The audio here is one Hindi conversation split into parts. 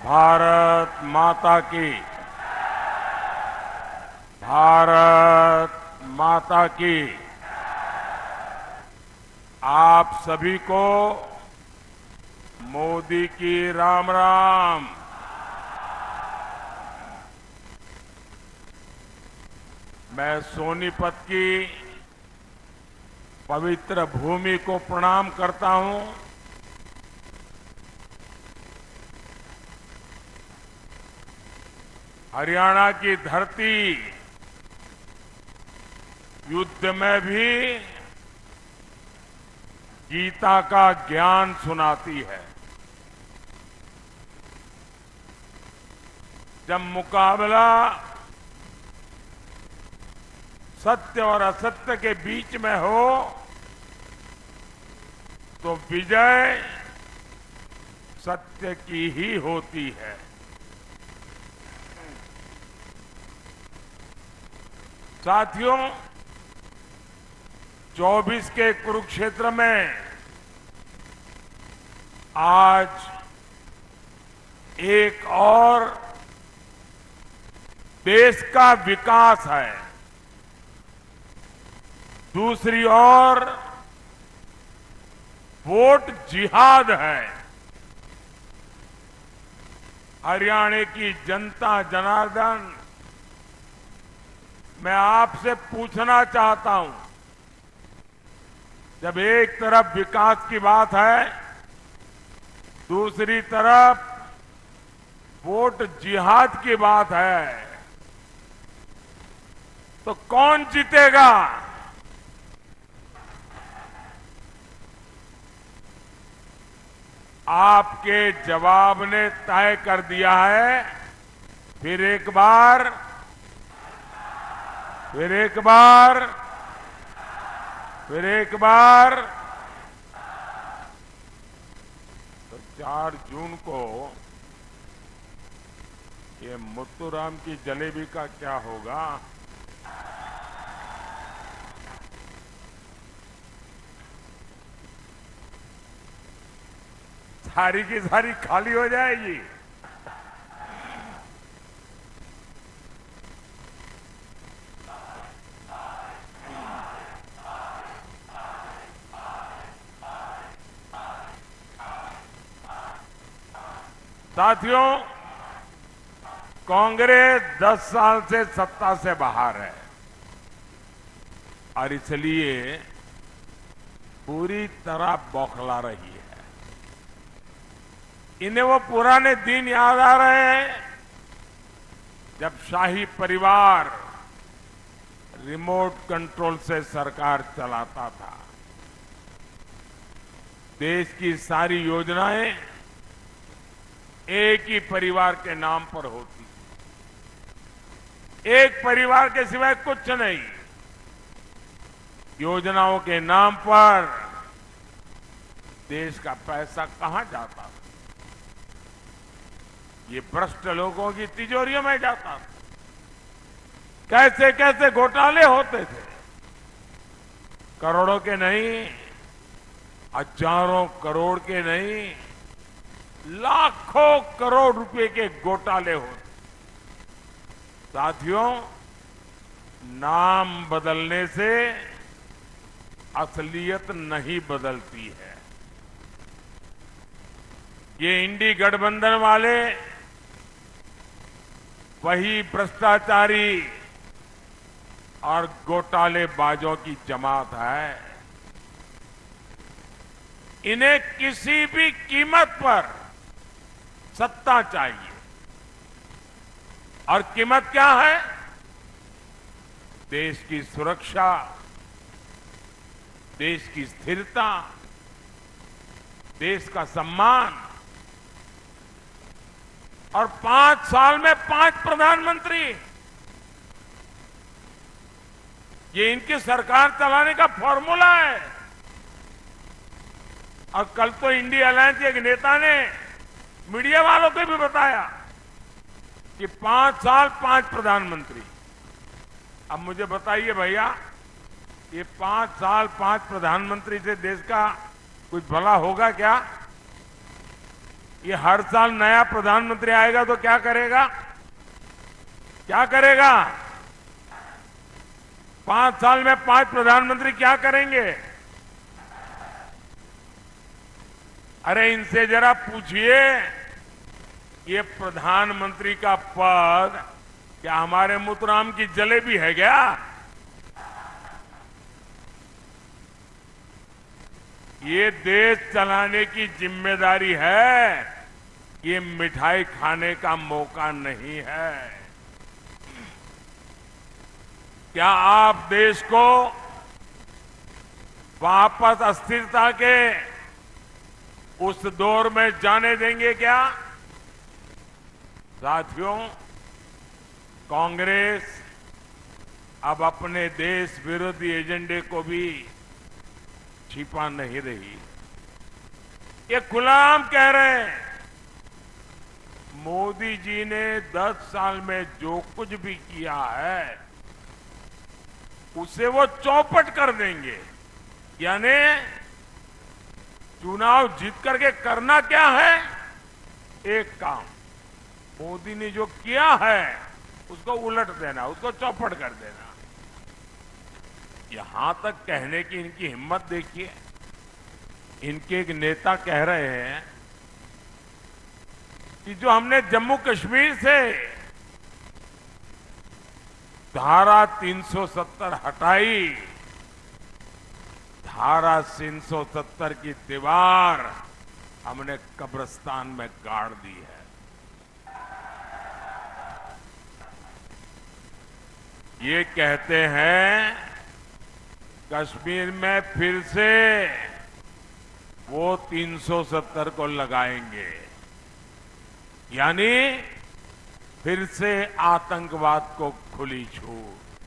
भारत माता की। भारत माता की। आप सभी को मोदी की राम राम। मैं सोनीपत की पवित्र भूमि को प्रणाम करता हूं। हरियाणा की धरती युद्ध में भी गीता का ज्ञान सुनाती है। जब मुकाबला सत्य और असत्य के बीच में हो तो विजय सत्य की ही होती है। साथियों, 24 के कुरुक्षेत्र में आज एक और देश का विकास है, दूसरी ओर वोट जिहाद है। हरियाणा की जनता जनार्दन, मैं आपसे पूछना चाहता हूं, जब एक तरफ विकास की बात है, दूसरी तरफ वोट जिहाद की बात है, तो कौन जीतेगा? आपके जवाब ने तय कर दिया है। फिर एक बार फिर एक बार फिर एक बार तो 4 जून को ये मुत्तूराम की जलेबी का क्या होगा? सारी की सारी खाली हो जाएगी। साथियों, कांग्रेस 10 साल से सत्ता से बाहर है और इसलिए पूरी तरह बौखला रही है। इन्हें वो पुराने दिन याद आ रहे हैं जब शाही परिवार रिमोट कंट्रोल से सरकार चलाता था। देश की सारी योजनाएं एक ही परिवार के नाम पर होती, एक परिवार के सिवाय कुछ नहीं। योजनाओं के नाम पर देश का पैसा कहां जाता था? ये भ्रष्ट लोगों की तिजोरियों में जाता था। कैसे कैसे घोटाले होते थे, करोड़ों के नहीं, हजारों करोड़ के नहीं, लाखों करोड़ रुपए के घोटाले होते। साथियों, नाम बदलने से असलियत नहीं बदलती है। ये इंडी गठबंधन वाले वही भ्रष्टाचारी और घोटालेबाजों की जमात है। इन्हें किसी भी कीमत पर सत्ता चाहिए, और कीमत क्या है? देश की सुरक्षा, देश की स्थिरता, देश का सम्मान। और 5 साल में 5 प्रधानमंत्री, ये इनकी सरकार चलाने का फॉर्मूला है। और कल तो इंडिया अलायंस के एक नेता ने मीडिया वालों को भी बताया कि 5 साल 5 प्रधानमंत्री। अब मुझे बताइए भैया, ये 5 साल 5 प्रधानमंत्री से देश का कुछ भला होगा क्या? ये हर साल नया प्रधानमंत्री आएगा तो क्या करेगा? क्या करेगा? 5 साल में 5 प्रधानमंत्री क्या करेंगे? अरे इनसे जरा पूछिए, ये प्रधानमंत्री का पद क्या हमारे मुतराम की जलेबी है क्या? ये देश चलाने की जिम्मेदारी है, ये मिठाई खाने का मौका नहीं है। क्या आप देश को वापस अस्थिरता के उस दौर में जाने देंगे क्या? साथियों, कांग्रेस अब अपने देश विरोधी एजेंडे को भी छिपा नहीं रही। ये खुलाम कह रहे हैं, मोदी जी ने 10 साल में जो कुछ भी किया है उसे वो चौपट कर देंगे। यानी चुनाव जीत करके करना क्या है? एक काम, मोदी ने जो किया है उसको उलट देना, उसको चौपट कर देना। यहां तक कहने की इनकी हिम्मत देखिए। इनके एक नेता कह रहे हैं कि जो हमने जम्मू कश्मीर से धारा 370 हटाई, धारा 370 की दीवार हमने कब्रिस्तान में गाड़ दी है। ये कहते हैं कश्मीर में फिर से वो 370 को लगाएंगे, यानी फिर से आतंकवाद को खुली छूट,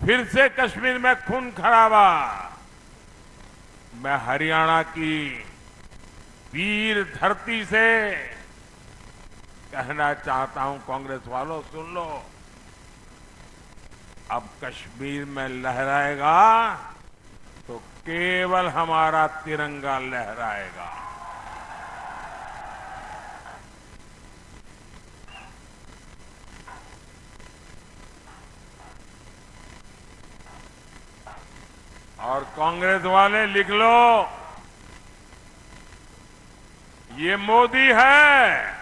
फिर से कश्मीर में खून खराबा। मैं हरियाणा की वीर धरती से कहना चाहता हूं, कांग्रेस वालों सुन लो, अब कश्मीर में लहराएगा तो केवल हमारा तिरंगा लहराएगा। और कांग्रेस वाले लिख लो, ये मोदी है,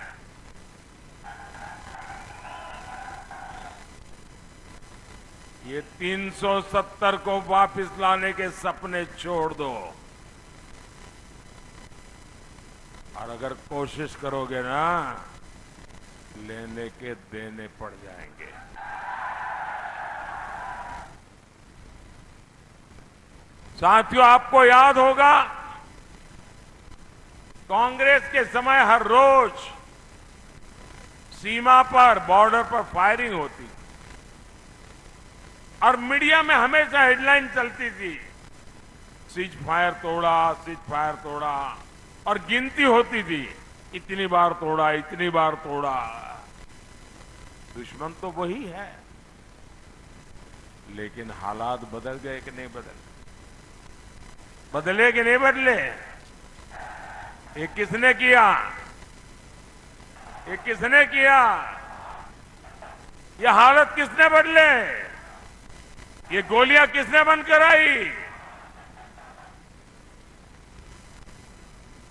ये 370 को वापस लाने के सपने छोड़ दो। और अगर कोशिश करोगे ना, लेने के देने पड़ जाएंगे। साथियों, आपको याद होगा कांग्रेस के समय हर रोज सीमा पर, बॉर्डर पर फायरिंग होती थी और मीडिया में हमेशा हेडलाइन चलती थी, सीज फायर तोड़ा, सीज फायर तोड़ा, और गिनती होती थी, इतनी बार तोड़ा, इतनी बार तोड़ा। दुश्मन तो वही है, लेकिन हालात बदल गए कि नहीं बदले? बदले कि नहीं बदले? ये किसने किया? ये किसने किया? ये हालत किसने बदले? ये गोलियां किसने बंद कराई?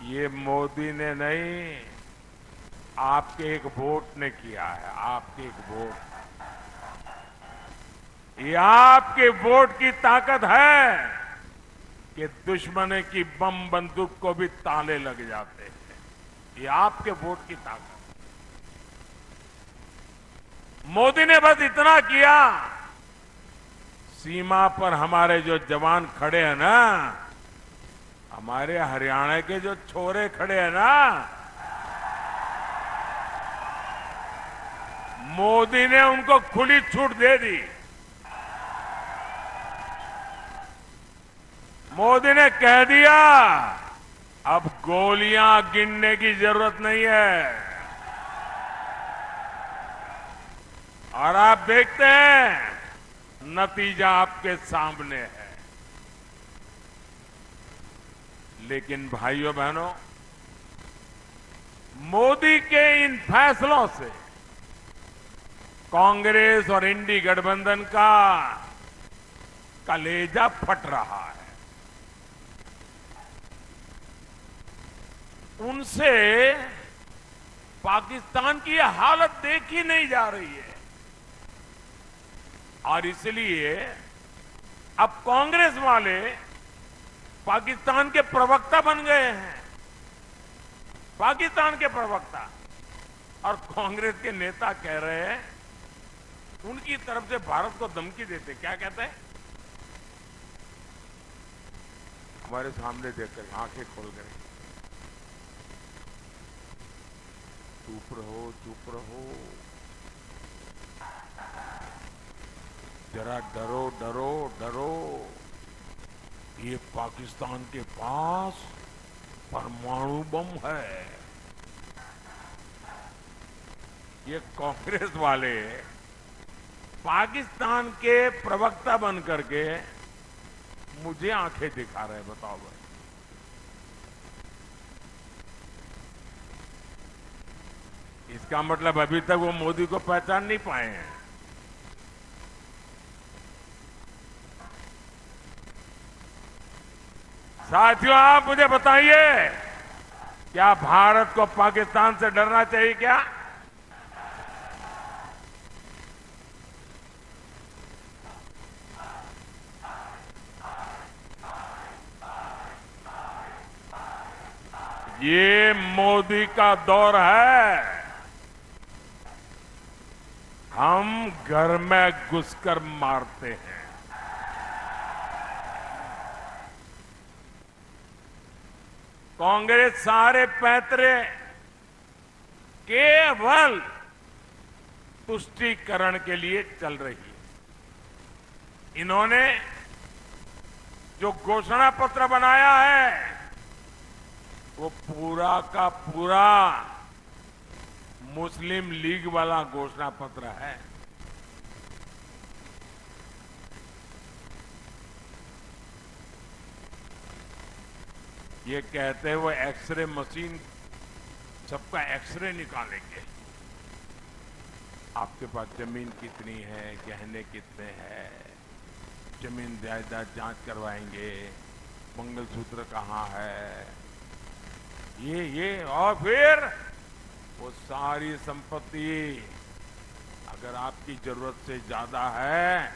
ये मोदी ने नहीं, आपके एक वोट ने किया है। आपके एक वोट, ये आपके वोट की ताकत है कि दुश्मन की बम बंदूक को भी ताले लग जाते हैं। ये आपके वोट की ताकत। मोदी ने बस इतना किया, सीमा पर हमारे जो जवान खड़े हैं ना, हमारे हरियाणा के जो छोरे खड़े हैं ना, मोदी ने उनको खुली छूट दे दी। मोदी ने कह दिया, अब गोलियां गिनने की जरूरत नहीं है। और आप देखते हैं, नतीजा आपके सामने है। लेकिन भाइयों बहनों, मोदी के इन फैसलों से कांग्रेस और इंडी गठबंधन का कलेजा फट रहा है। उनसे पाकिस्तान की यह हालत देखी नहीं जा रही है और इसलिए अब कांग्रेस वाले पाकिस्तान के प्रवक्ता बन गए हैं। पाकिस्तान के प्रवक्ता और कांग्रेस के नेता कह रहे हैं, उनकी तरफ से भारत को धमकी देते। क्या कहते हैं? हमारे सामने देखकर आंखें खोल गए। चुप रहो, चुप रहो, जरा डरो, डरो, डरो। ये पाकिस्तान के पास परमाणु बम है। ये कांग्रेस वाले पाकिस्तान के प्रवक्ता बन करके मुझे आंखें दिखा रहे हैं। बताओ भाई, इसका मतलब अभी तक वो मोदी को पहचान नहीं पाए हैं। साथियों, आप मुझे बताइए, क्या भारत को पाकिस्तान से डरना चाहिए क्या? ये मोदी का दौर है। हम घर में घुसकर मारते हैं। कांग्रेस सारे पैतरे केवल तुष्टीकरण के लिए चल रही है। इन्होंने जो घोषणा पत्र बनाया है वो पूरा का पूरा मुस्लिम लीग वाला घोषणा पत्र है। ये कहते हैं वो एक्सरे मशीन सबका एक्सरे निकालेंगे। आपके पास जमीन कितनी है, गहने कितने हैं, जमीन जायदाद जांच करवाएंगे, मंगलसूत्र कहाँ है, ये और फिर वो सारी संपत्ति अगर आपकी जरूरत से ज्यादा है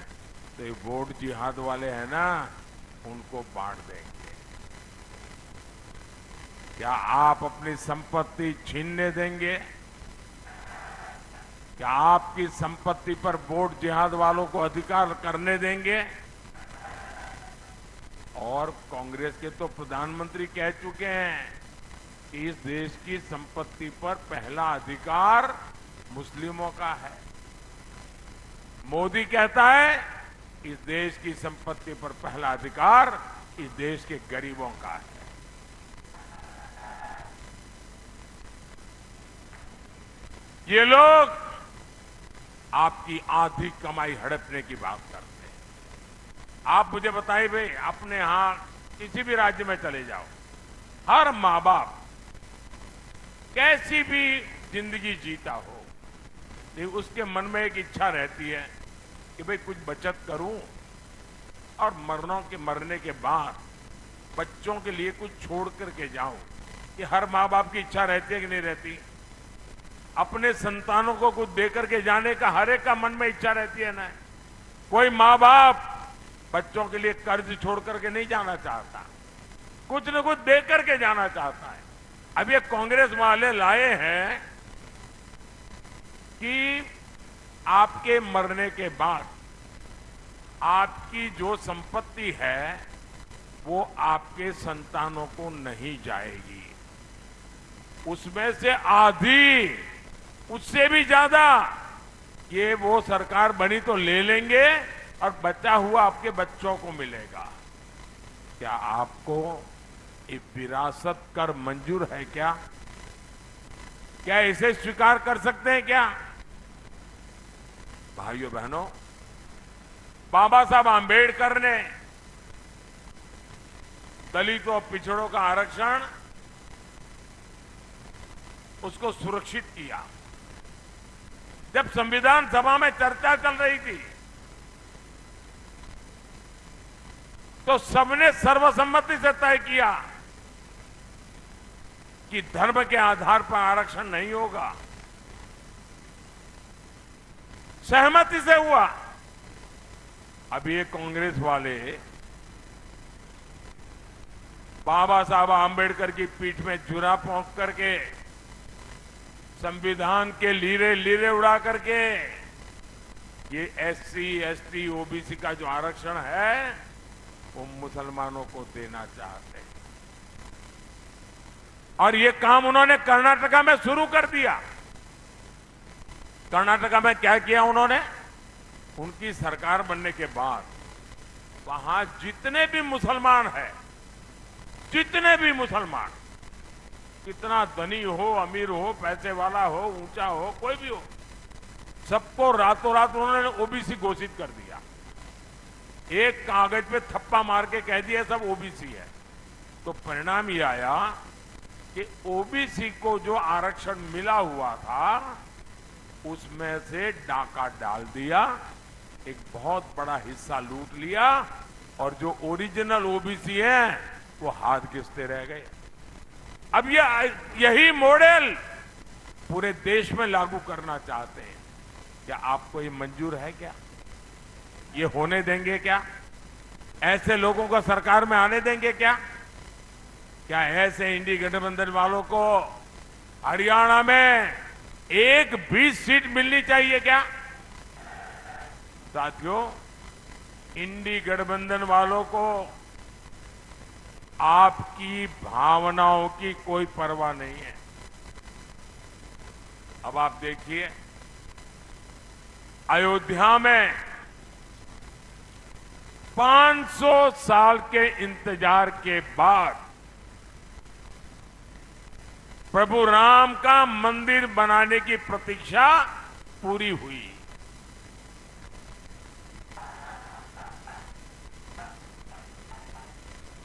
तो ये वोट जिहाद वाले हैं ना, उनको बांट देंगे। क्या आप अपनी संपत्ति छीनने देंगे? क्या आपकी संपत्ति पर वोट जिहाद वालों को अधिकार करने देंगे? और कांग्रेस के तो प्रधानमंत्री कह चुके हैं कि इस देश की संपत्ति पर पहला अधिकार मुस्लिमों का है। मोदी कहता है इस देश की संपत्ति पर पहला अधिकार इस देश के गरीबों का है। ये लोग आपकी आधी कमाई हड़पने की बात करते हैं। आप मुझे बताइए भाई, अपने यहां किसी भी राज्य में चले जाओ, हर मां बाप कैसी भी जिंदगी जीता हो, लेकिन उसके मन में एक इच्छा रहती है कि भाई कुछ बचत करूं और मरने के बाद बच्चों के लिए कुछ छोड़ करके जाऊं। ये हर मां बाप की इच्छा रहती है कि नहीं रहती? अपने संतानों को कुछ दे करके जाने का हर एक का मन में इच्छा रहती है ना। कोई मां बाप बच्चों के लिए कर्ज छोड़ करके नहीं जाना चाहता, कुछ न कुछ दे करके जाना चाहता है। अब ये कांग्रेस वाले लाए हैं कि आपके मरने के बाद आपकी जो संपत्ति है वो आपके संतानों को नहीं जाएगी, उसमें से आधी, उससे भी ज्यादा ये वो सरकार बनी तो ले लेंगे और बचा हुआ आपके बच्चों को मिलेगा। क्या आपको ये विरासत कर मंजूर है क्या? क्या इसे स्वीकार कर सकते हैं क्या? भाइयों बहनों, बाबा साहब आंबेडकर ने दलितों पिछड़ों का आरक्षण उसको सुरक्षित किया। जब संविधान सभा में चर्चा चल रही थी तो सबने सर्वसम्मति से तय किया कि धर्म के आधार पर आरक्षण नहीं होगा। सहमति से हुआ। अब ये कांग्रेस वाले बाबा साहब आंबेडकर की पीठ में जुरा पोंक करके, संविधान के लीरे लीरे उड़ा करके ये एससी, एसटी, ओबीसी का जो आरक्षण है वो मुसलमानों को देना चाहते हैं। और ये काम उन्होंने कर्नाटका में शुरू कर दिया। कर्नाटका में क्या किया उन्होंने? उनकी सरकार बनने के बाद वहां जितने भी मुसलमान हैं, जितने भी मुसलमान, कितना धनी हो, अमीर हो, पैसे वाला हो, ऊंचा हो, कोई भी हो, सबको रातों रात उन्होंने ओबीसी घोषित कर दिया। एक कागज पे थप्पा मार के कह दिया सब ओबीसी है। तो परिणाम ये आया कि ओबीसी को जो आरक्षण मिला हुआ था उसमें से डाका डाल दिया, एक बहुत बड़ा हिस्सा लूट लिया और जो ओरिजिनल ओबीसी है वो हाथ घिसते रह गए। अब यही मॉडल पूरे देश में लागू करना चाहते हैं। क्या आपको ये मंजूर है? क्या ये होने देंगे? क्या ऐसे लोगों को सरकार में आने देंगे? क्या ऐसे इंडी गठबंधन वालों को हरियाणा में एक भी सीट मिलनी चाहिए? क्या साथियों, इंडी गठबंधन वालों को आपकी भावनाओं की कोई परवाह नहीं है। अब आप देखिए, अयोध्या में 500 साल के इंतजार के बाद प्रभु राम का मंदिर बनाने की प्रतीक्षा पूरी हुई।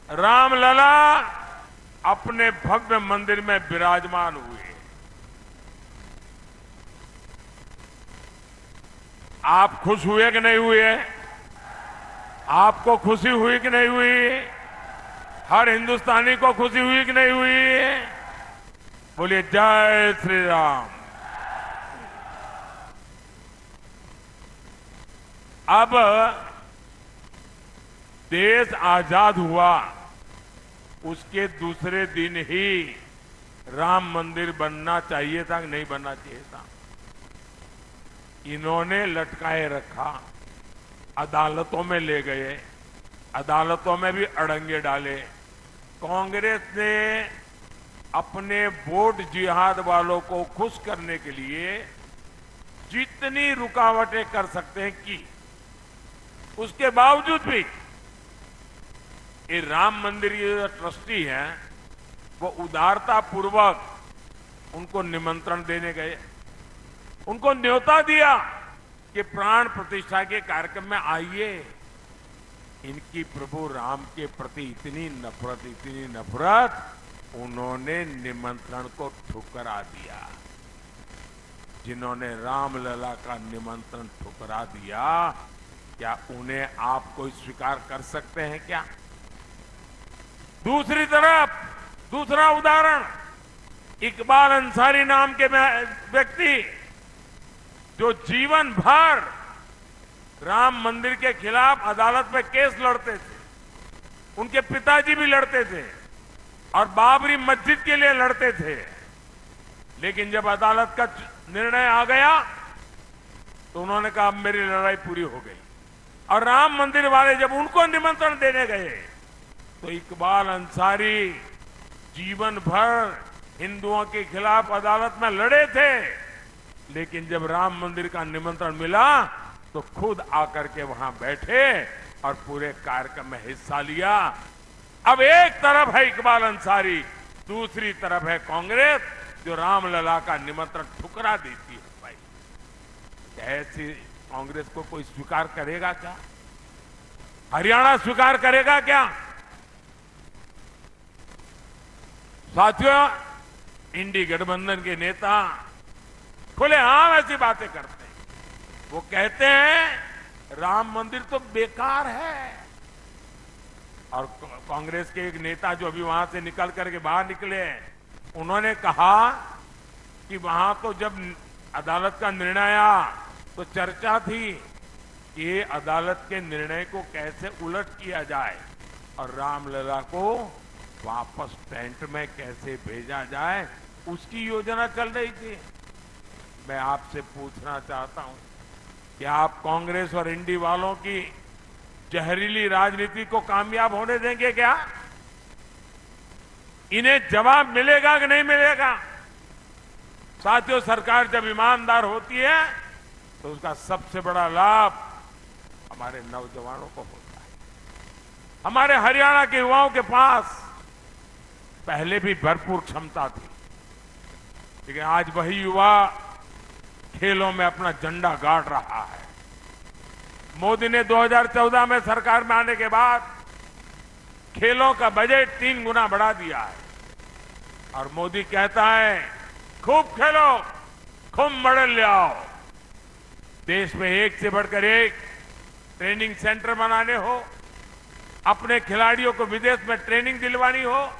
रामलला अपने भव्य मंदिर में विराजमान हुए। आप खुश हुए कि नहीं हुए? आपको खुशी हुई कि नहीं हुई? हर हिंदुस्तानी को खुशी हुई कि नहीं हुई? बोलिए जय श्री राम। अब देश आजाद हुआ उसके दूसरे दिन ही राम मंदिर बनना चाहिए था कि नहीं बनना चाहिए था? इन्होंने लटकाए रखा, अदालतों में ले गए, अदालतों में भी अड़ंगे डाले। कांग्रेस ने अपने वोट जिहाद वालों को खुश करने के लिए जितनी रुकावटें कर सकते हैं की। उसके बावजूद भी ये राम मंदिर के जो ट्रस्टी हैं वो उदारता पूर्वक उनको निमंत्रण देने गए, उनको न्योता दिया कि प्राण प्रतिष्ठा के कार्यक्रम में आइए। इनकी प्रभु राम के प्रति इतनी नफरत, उन्होंने निमंत्रण को ठुकरा दिया। जिन्होंने रामलला का निमंत्रण ठुकरा दिया, क्या उन्हें आप कोई स्वीकार कर सकते हैं? क्या दूसरी तरफ दूसरा उदाहरण, इकबाल अंसारी नाम के व्यक्ति जो जीवन भर राम मंदिर के खिलाफ अदालत में केस लड़ते थे, उनके पिताजी भी लड़ते थे और बाबरी मस्जिद के लिए लड़ते थे, लेकिन जब अदालत का निर्णय आ गया तो उन्होंने कहा अब मेरी लड़ाई पूरी हो गई। और राम मंदिर वाले जब उनको निमंत्रण देने गए तो इकबाल अंसारी जीवन भर हिंदुओं के खिलाफ अदालत में लड़े थे, लेकिन जब राम मंदिर का निमंत्रण मिला तो खुद आकर के वहां बैठे और पूरे कार्यक्रम में हिस्सा लिया। अब एक तरफ है इकबाल अंसारी, दूसरी तरफ है कांग्रेस जो रामलला का निमंत्रण ठुकरा देती है। भाई ऐसी कांग्रेस को कोई स्वीकार करेगा क्या? हरियाणा स्वीकार करेगा क्या? साथियों, इंडी गठबंधन के नेता खुलेआम ऐसी बातें करते हैं। वो कहते हैं राम मंदिर तो बेकार है, और कांग्रेस के एक नेता जो अभी वहां से निकल करके बाहर निकले हैं, उन्होंने कहा कि वहां तो जब अदालत का निर्णय आया तो चर्चा थी कि ये अदालत के निर्णय को कैसे उलट किया जाए और रामलला को वापस टेंट में कैसे भेजा जाए, उसकी योजना चल रही थी। मैं आपसे पूछना चाहता हूं कि आप कांग्रेस और इंडी वालों की जहरीली राजनीति को कामयाब होने देंगे क्या? इन्हें जवाब मिलेगा कि नहीं मिलेगा? साथियों, सरकार जब ईमानदार होती है तो उसका सबसे बड़ा लाभ हमारे नौजवानों को होता है। हमारे हरियाणा के युवाओं के पास पहले भी भरपूर क्षमता थी, लेकिन आज वही युवा खेलों में अपना झंडा गाड़ रहा है। मोदी ने 2014 में सरकार में आने के बाद खेलों का बजट 3 गुना बढ़ा दिया है, और मोदी कहता है खूब खेलो, खूब मेडल ले आओ। देश में एक से बढ़कर एक ट्रेनिंग सेंटर बनाने हो, अपने खिलाड़ियों को विदेश में ट्रेनिंग दिलवानी हो,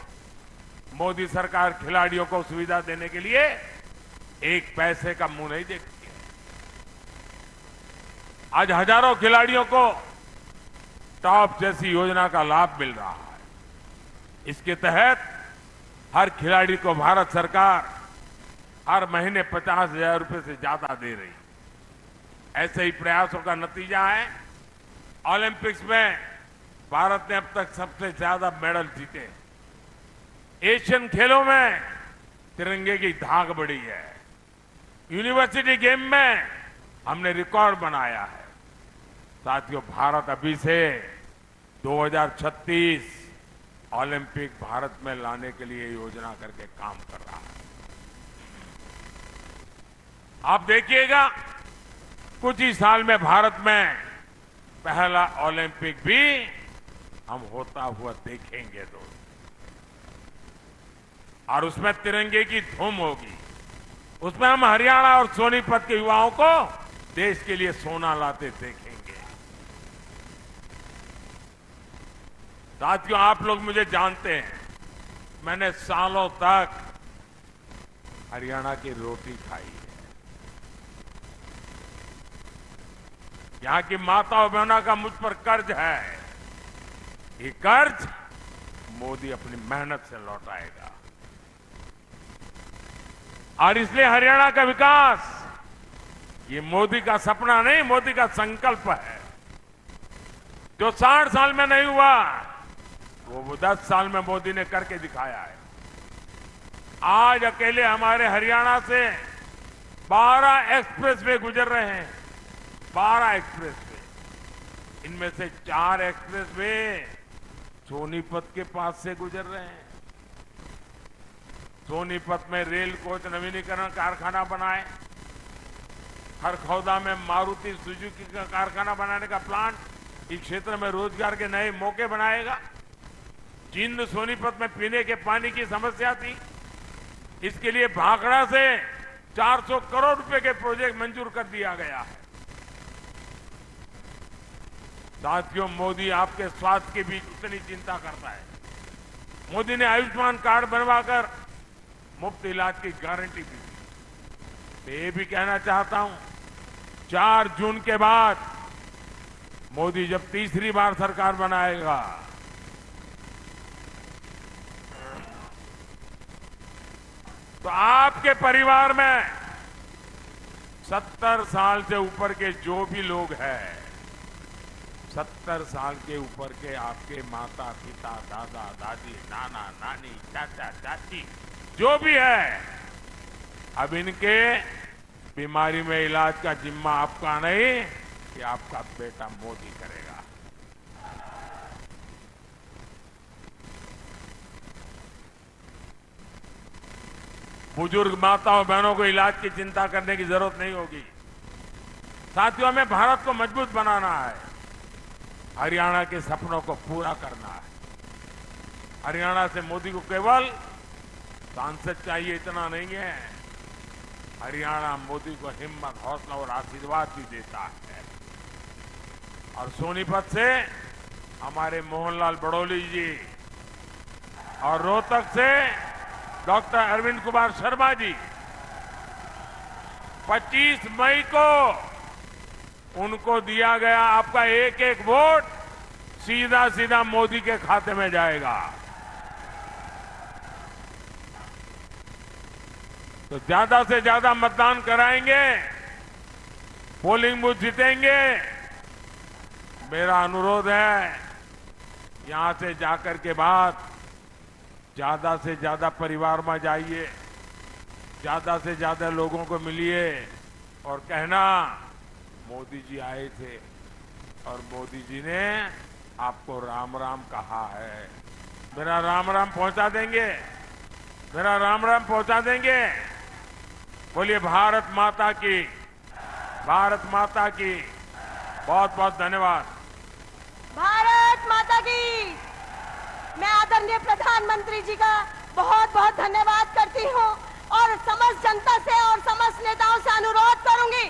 मोदी सरकार खिलाड़ियों को सुविधा देने के लिए एक पैसे का मुंह नहीं देखती है। आज हजारों खिलाड़ियों को टॉप जैसी योजना का लाभ मिल रहा है। इसके तहत हर खिलाड़ी को भारत सरकार हर महीने 50,000 रुपए से ज्यादा दे रही है। ऐसे ही प्रयासों का नतीजा है ओलंपिक्स में भारत ने अब तक सबसे ज्यादा मेडल जीते। एशियन खेलों में तिरंगे की धाक बढ़ी है। यूनिवर्सिटी गेम में हमने रिकॉर्ड बनाया है। साथियों, भारत अभी से 2036 ओलंपिक भारत में लाने के लिए योजना करके काम कर रहा है। आप देखिएगा कुछ ही साल में भारत में पहला ओलंपिक भी हम होता हुआ देखेंगे दोस्तों, और उसमें तिरंगे की धूम होगी। उसमें हम हरियाणा और सोनीपत के युवाओं को देश के लिए सोना लाते देखेंगे। साथियों, आप लोग मुझे जानते हैं, मैंने सालों तक हरियाणा की रोटी खाई है। यहां की माताओं बहनों का मुझ पर कर्ज है। ये कर्ज मोदी अपनी मेहनत से लौटाएगा, और इसलिए हरियाणा का विकास ये मोदी का सपना नहीं, मोदी का संकल्प है। जो 60 साल में नहीं हुआ वो 10 साल में मोदी ने करके दिखाया है। आज अकेले हमारे हरियाणा से 12 एक्सप्रेसवे गुजर रहे हैं। 12 एक्सप्रेसवे, इनमें से 4 एक्सप्रेसवे सोनीपत के पास से गुजर रहे हैं। सोनीपत में रेल कोच नवीनीकरण कारखाना बनाए, खरखौदा में मारुति सुजुकी का कारखाना बनाने का प्लांट इस क्षेत्र में रोजगार के नए मौके बनाएगा। जिंद सोनीपत में पीने के पानी की समस्या थी, इसके लिए भाखड़ा से 400 करोड़ रुपए के प्रोजेक्ट मंजूर कर दिया गया है। साथियों, मोदी आपके स्वास्थ्य के बीच उतनी चिंता करता है। मोदी ने आयुष्मान कार्ड बनवाकर मुफ्त इलाज की गारंटी दी। मैं ये भी कहना चाहता हूं, 4 जून के बाद मोदी जब तीसरी बार सरकार बनाएगा, तो आपके परिवार में 70 साल से ऊपर के जो भी लोग हैं, 70 साल के ऊपर के आपके माता पिता, दादा दादी, नाना नानी, चाचा चाची जो भी है, अब इनके बीमारी में इलाज का जिम्मा आपका नहीं, कि आपका बेटा मोदी करेगा। बुजुर्ग माताओं बहनों को इलाज की चिंता करने की जरूरत नहीं होगी। साथियों, हमें भारत को मजबूत बनाना है, हरियाणा के सपनों को पूरा करना है। हरियाणा से मोदी को केवल सांसद चाहिए इतना नहीं है, हरियाणा मोदी को हिम्मत, हौसला और आशीर्वाद भी देता है। और सोनीपत से हमारे मोहनलाल बड़ौली जी और रोहतक से डॉक्टर अरविंद कुमार शर्मा जी 25 मई को उनको दिया गया आपका एक एक वोट सीधा सीधा मोदी के खाते में जाएगा। तो ज्यादा से ज्यादा मतदान कराएंगे, पोलिंग बूथ जीतेंगे। मेरा अनुरोध है, यहां से जाकर के बाद ज्यादा से ज्यादा परिवार में जाइए, ज्यादा से ज्यादा लोगों को मिलिए और कहना मोदी जी आए थे और मोदी जी ने आपको राम राम कहा है। मेरा राम राम पहुंचा देंगे, मेरा राम राम पहुंचा देंगे। बोलिए भारत माता की, भारत माता की। बहुत बहुत धन्यवाद। भारत माता की। मैं आदरणीय प्रधानमंत्री जी का बहुत बहुत धन्यवाद करती हूँ और समस्त जनता से और समस्त नेताओं से अनुरोध करूंगी